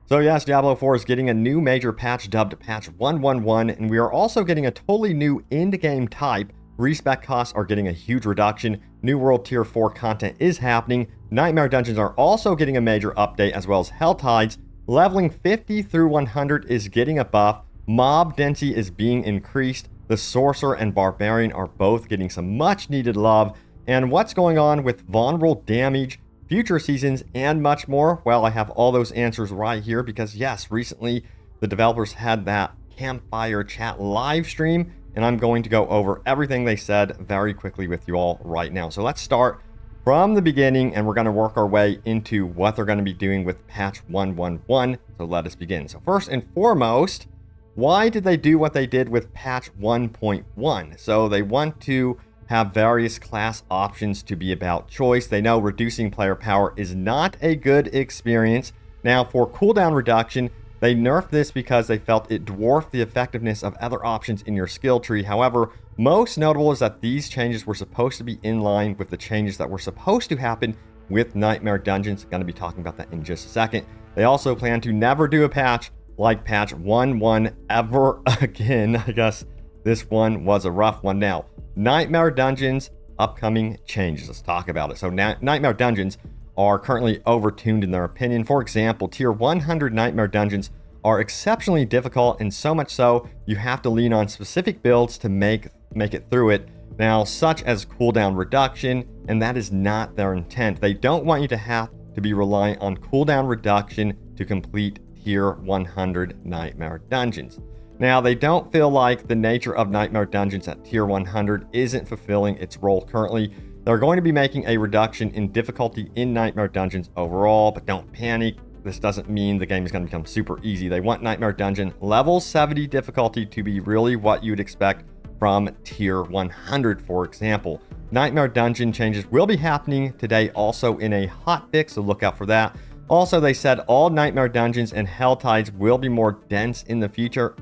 So yes, Diablo 4 is getting a new major patch dubbed Patch 111, and we are also getting a totally new end-game type. Respec costs are getting a huge reduction. New World Tier 4 content is happening. Nightmare Dungeons are also getting a major update, as well as Hell Tides. Leveling 50 through 100 is getting a buff. Mob density is being increased. The Sorcerer and Barbarian are both getting some much needed love. And what's going on with vulnerable damage, future seasons, and much more? Well, I have all those answers right here because yes, recently the developers had that campfire chat live stream, and I'm going to go over everything they said very quickly with you all right now. So let's start from the beginning, and we're going to work our way into what they're going to be doing with patch 111. So let us begin. So first and foremost, why did they do what they did with patch 1.1? So they want to have various class options to be about choice. They know reducing player power is not a good experience. Now, for cooldown reduction, they nerfed this because they felt it dwarfed the effectiveness of other options in your skill tree. However, most notable is that these changes were supposed to be in line with the changes that were supposed to happen with Nightmare Dungeons. Going to be talking about that in just a second. They also plan to never do a patch like patch 1.1 ever again. I guess this one was a rough one. Now, Nightmare Dungeons upcoming changes. Let's talk about it. So Nightmare Dungeons are currently overtuned in their opinion. For example, tier 100 Nightmare Dungeons are exceptionally difficult, and so much so you have to lean on specific builds to make it through it. Now, such as cooldown reduction, and that is not their intent. They don't want you to have to be reliant on cooldown reduction to complete tier 100 Nightmare Dungeons. Now, they don't feel like the nature of Nightmare Dungeons at tier 100 isn't fulfilling its role currently. They're going to be making a reduction in difficulty in Nightmare Dungeons overall, but don't panic. This doesn't mean the game is going to become super easy. They want Nightmare Dungeon level 70 difficulty to be really what you'd expect from tier 100, for example. Nightmare Dungeon changes will be happening today also in a hotfix, so look out for that. Also, they said all Nightmare Dungeons and Hell Tides will be more dense in the future.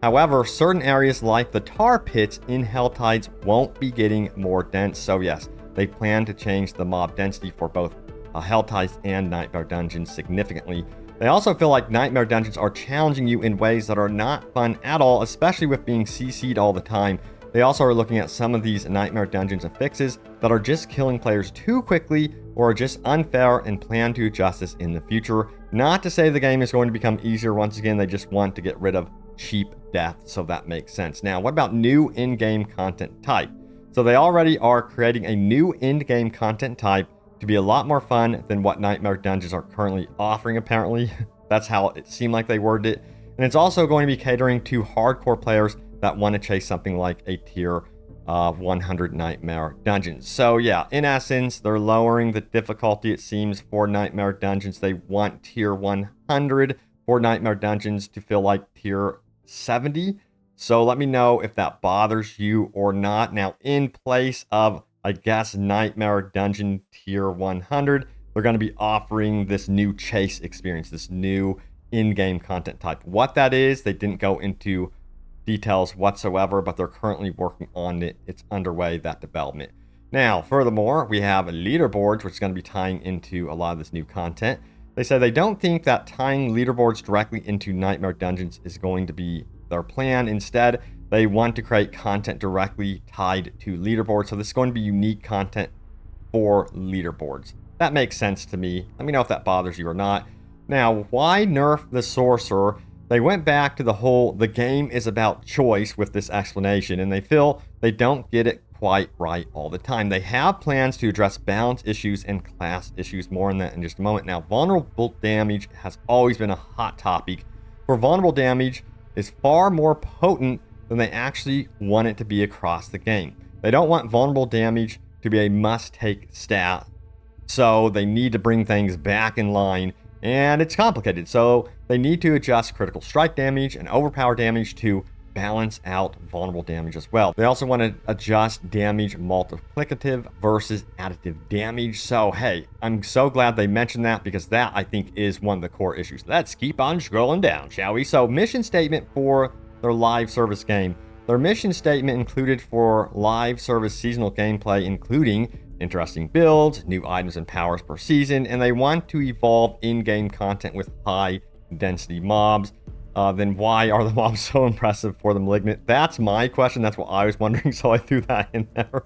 However, certain areas like the tar pits in Hell Tides won't be getting more dense. So yes, they plan to change the mob density for both Hell Tides and Nightmare Dungeons significantly. They also feel like Nightmare Dungeons are challenging you in ways that are not fun at all, especially with being CC'd all the time. They also are looking at some of these Nightmare Dungeons affixes that are just killing players too quickly or are just unfair, and plan to adjust this in the future. Not to say the game is going to become easier. Once again, they just want to get rid of cheap death, so that makes sense. Now, what about new in-game content type? So they already are creating a new in-game content type to be a lot more fun than what Nightmare Dungeons are currently offering, apparently. That's how it seemed like they worded it. And it's also going to be catering to hardcore players that want to chase something like a tier 100 Nightmare Dungeons. So yeah, in essence, they're lowering the difficulty, it seems, for Nightmare Dungeons. They want tier 100 for Nightmare Dungeons to feel like tier 70. So let me know if that bothers you or not. Now, in place of, I guess, Nightmare Dungeon tier 100, they're going to be offering this new chase experience, this new in-game content type. What that is, they didn't go into details whatsoever, but they're currently working on it. It's underway, that development. Now, furthermore, we have leaderboards, which is going to be tying into a lot of this new content. They say they don't think that tying leaderboards directly into Nightmare Dungeons is going to be their plan. Instead, they want to create content directly tied to leaderboards. So this is going to be unique content for leaderboards. That makes sense to me. Let me know if that bothers you or not. Now, why nerf the Sorcerer? They went back to the game is about choice with this explanation, and they feel they don't get it quite right all the time. They have plans to address balance issues and class issues. More on that in just a moment. Now, vulnerable damage has always been a hot topic. For vulnerable damage is far more potent than they actually want it to be across the game. They don't want vulnerable damage to be a must-take stat, so they need to bring things back in line, and it's complicated. So they need to adjust critical strike damage and overpower damage to balance out vulnerable damage as well. They also want to adjust damage multiplicative versus additive damage. So hey, I'm so glad they mentioned that, because that, I think, is one of the core issues. Let's keep on scrolling down, shall we? So mission statement for their live service game. Their mission statement included for live service seasonal gameplay, including interesting builds, new items and powers per season, and they want to evolve in-game content with high density mobs. Then why are the mobs so impressive for the Malignant? That's my question. That's what I was wondering, so I threw that in there.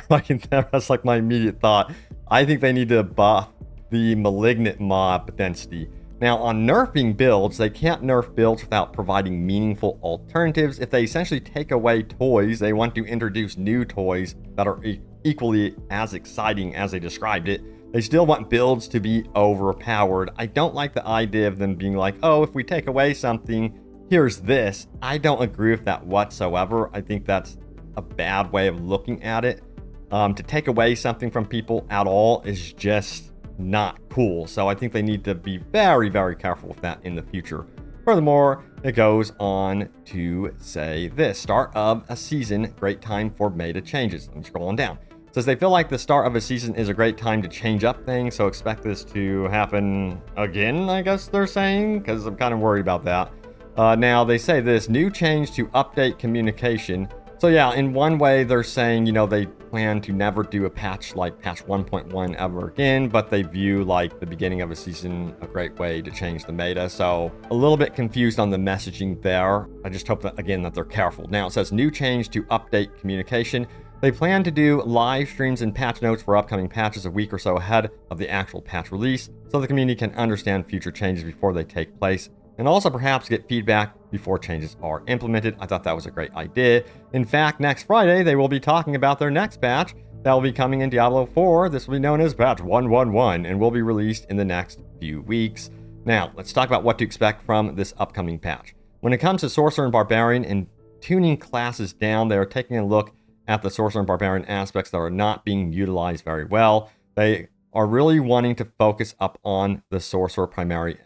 Right in there. That's like my immediate thought. I think they need to buff the Malignant mob density. Now, on nerfing builds, they can't nerf builds without providing meaningful alternatives. If they essentially take away toys, they want to introduce new toys that are equally as exciting as they described it. They still want builds to be overpowered. I don't like the idea of them being like, oh, if we take away something, here's this. I don't agree with that whatsoever. I think that's a bad way of looking at it. To take away something from people at all is just not cool. So I think they need to be very, very careful with that in the future. Furthermore, it goes on to say this: start of a season, great time for meta changes. I'm scrolling down. Says they feel like the start of a season is a great time to change up things, so expect this to happen again, I guess they're saying, because I'm kind of worried about that. Now, they say this: new change to update communication. So yeah, in one way, they're saying, you know, they plan to never do a patch like patch 1.1 ever again, but they view like the beginning of a season a great way to change the meta. So a little bit confused on the messaging there. I just hope that, again, that they're careful. Now, it says new change to update communication. They plan to do live streams and patch notes for upcoming patches a week or so ahead of the actual patch release, so the community can understand future changes before they take place, and also perhaps get feedback before changes are implemented. I thought that was a great idea. In fact, next Friday, they will be talking about their next patch that will be coming in Diablo 4. This will be known as patch 111 and will be released in the next few weeks. Now, let's talk about what to expect from this upcoming patch. When it comes to Sorcerer and Barbarian and tuning classes down, they are taking a look at the Sorcerer and Barbarian aspects that are not being utilized very well. They are really wanting to focus up on the Sorcerer primarily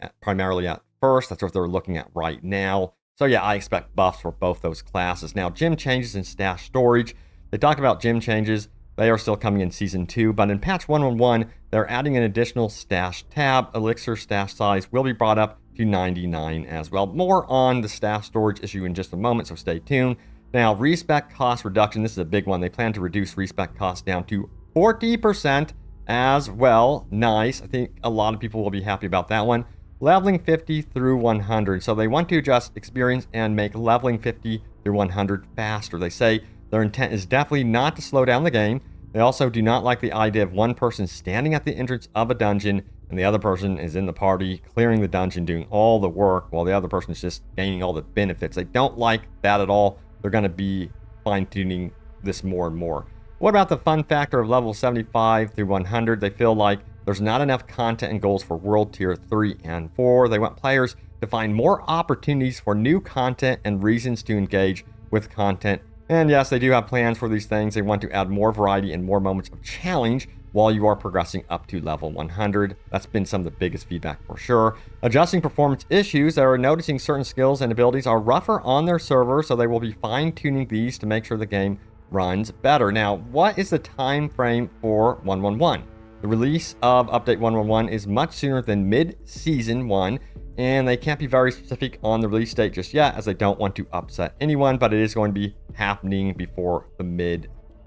at first. That's what they're looking at right now. So yeah, I expect buffs for both those classes. Now, gym changes and stash storage. They talk about gym changes. They are still coming in Season 2, but in patch 111, they're adding an additional stash tab. Elixir stash size will be brought up to 99 as well. More on the stash storage issue in just a moment, so stay tuned. Now, respec cost reduction. This is a big one. They plan to reduce respec costs down to 40% as well. Nice. I think a lot of people will be happy about that one. Leveling 50 through 100. So they want to adjust experience and make leveling 50 through 100 faster. They say their intent is definitely not to slow down the game. They also do not like the idea of one person standing at the entrance of a dungeon and the other person is in the party clearing the dungeon, doing all the work, while the other person is just gaining all the benefits. They don't like that at all. They're going to be fine-tuning this more and more. What about the fun factor of level 75 through 100? They feel like there's not enough content and goals for World Tier 3 and 4. They want players to find more opportunities for new content and reasons to engage with content. And yes, they do have plans for these things. They want to add more variety and more moments of challenge while you are progressing up to level 100. That's been some of the biggest feedback for sure. Adjusting performance issues. They are noticing certain skills and abilities are rougher on their server, so they will be fine-tuning these to make sure the game runs better. Now, what is the time frame for 111? The release of Update 111 is much sooner than mid-Season 1, and they can't be very specific on the release date just yet, as they don't want to upset anyone, but it is going to be happening before the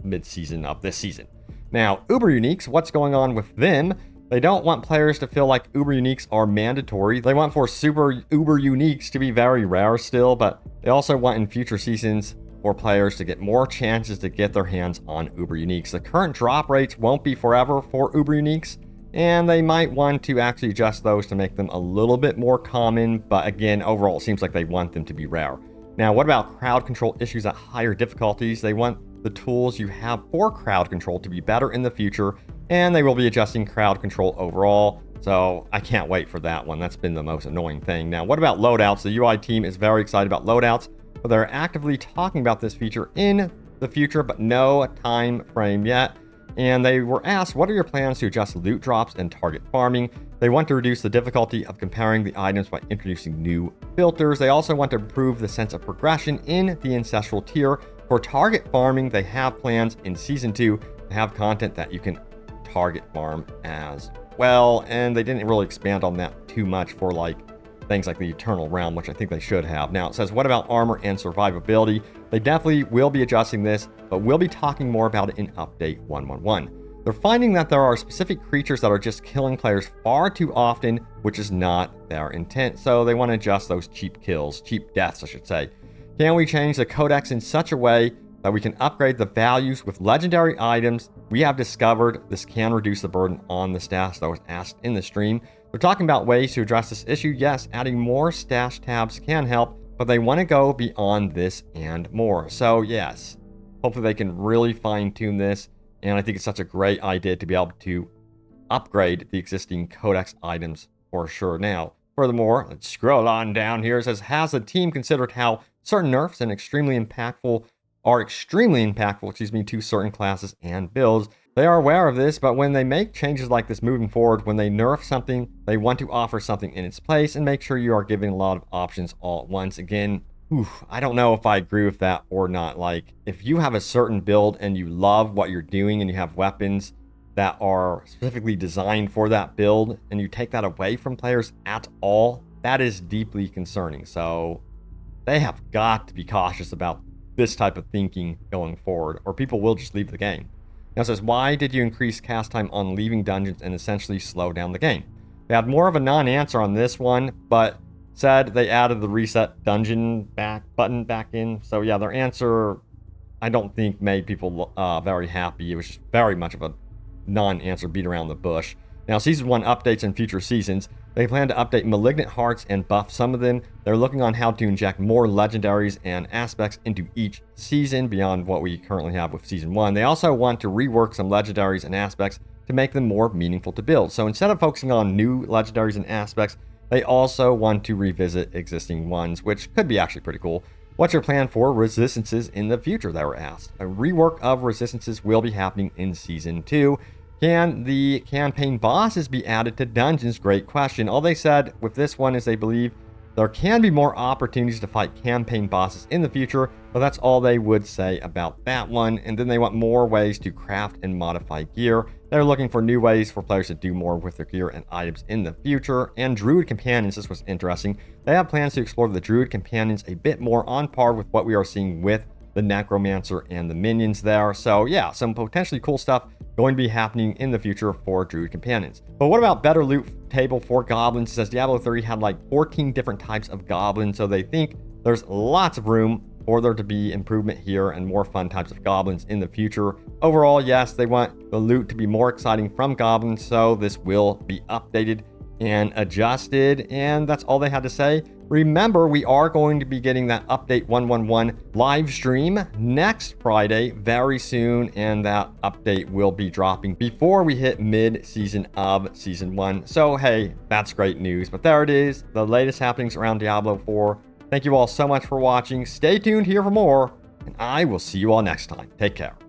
mid-season of this season. Now, Uber Uniques, what's going on with them? They don't want players to feel like Uber Uniques are mandatory. They want for super Uber Uniques to be very rare still, but they also want in future seasons for players to get more chances to get their hands on Uber Uniques. The current drop rates won't be forever for Uber Uniques, and they might want to actually adjust those to make them a little bit more common, but again, overall, it seems like they want them to be rare. Now, what about crowd control issues at higher difficulties? They want the tools you have for crowd control to be better in the future, and they will be adjusting crowd control overall. So I can't wait for that one. That's been the most annoying thing. Now, what about loadouts? The UI team is very excited about loadouts, but they're actively talking about this feature in the future, but no time frame yet. And they were asked, what are your plans to adjust loot drops and target farming? They want to reduce the difficulty of comparing the items by introducing new filters. They also want to improve the sense of progression in the ancestral tier. For target farming, they have plans in Season 2 to have content that you can target farm as well. And they didn't really expand on that too much for like things like the Eternal Realm, which I think they should have. Now, it says, what about armor and survivability? They definitely will be adjusting this, but we'll be talking more about it in Update 111. they're finding that there are specific creatures that are just killing players far too often, which is not their intent. So they want to adjust those cheap kills, cheap deaths, I should say. Can we change the codex in such a way that we can upgrade the values with legendary items? We have discovered this can reduce the burden on the stash that was asked in the stream. They're talking about ways to address this issue. Yes, adding more stash tabs can help, but they want to go beyond this and more. So yes, hopefully they can really fine-tune this. And I think it's such a great idea to be able to upgrade the existing codex items for sure. Now, furthermore, let's scroll on down here. It says, has the team considered how certain nerfs and extremely impactful to certain classes and builds? They are aware of this, but when they make changes like this moving forward, when they nerf something, they want to offer something in its place and make sure you are giving a lot of options all at once. Again, I don't know if I agree with that or not. Like, if you have a certain build and you love what you're doing and you have weapons that are specifically designed for that build and you take that away from players at all, that is deeply concerning. So they have got to be cautious about this type of thinking going forward, or people will just leave the game. Now it says, why did you increase cast time on leaving dungeons and essentially slow down the game? They had more of a non-answer on this one, but said they added the reset dungeon button back in. So yeah, their answer, I don't think made people very happy. It was just very much of a non-answer, beat around the bush. Now, Season 1 updates in future seasons. They plan to update Malignant Hearts and buff some of them. They're looking on how to inject more legendaries and aspects into each season beyond what we currently have with Season 1. They also want to rework some legendaries and aspects to make them more meaningful to build. So instead of focusing on new legendaries and aspects, they also want to revisit existing ones, which could be actually pretty cool. What's your plan for resistances in the future, they were asked. A rework of resistances will be happening in Season 2. Can the campaign bosses be added to dungeons? Great question. All they said with this one is they believe there can be more opportunities to fight campaign bosses in the future, but that's all they would say about that one. And then they want more ways to craft and modify gear. They're looking for new ways for players to do more with their gear and items in the future. And Druid Companions, this was interesting. They have plans to explore the Druid Companions a bit more on par with what we are seeing with the Necromancer and the minions there. So yeah, some potentially cool stuff going to be happening in the future for Druid Companions. But what about better loot table for goblins? It says Diablo 3 had like 14 different types of goblins, so they think there's lots of room for there to be improvement here and more fun types of goblins in the future. Overall, yes, they want the loot to be more exciting from goblins, so this will be updated and adjusted, and that's all they had to say. Remember, we are going to be getting that update 111 live stream next Friday very soon, and that update will be dropping before we hit mid-season of Season 1. So hey, that's great news. But there it is, the latest happenings around Diablo 4. Thank you all so much for watching. Stay tuned here for more, and I will see you all next time. Take care.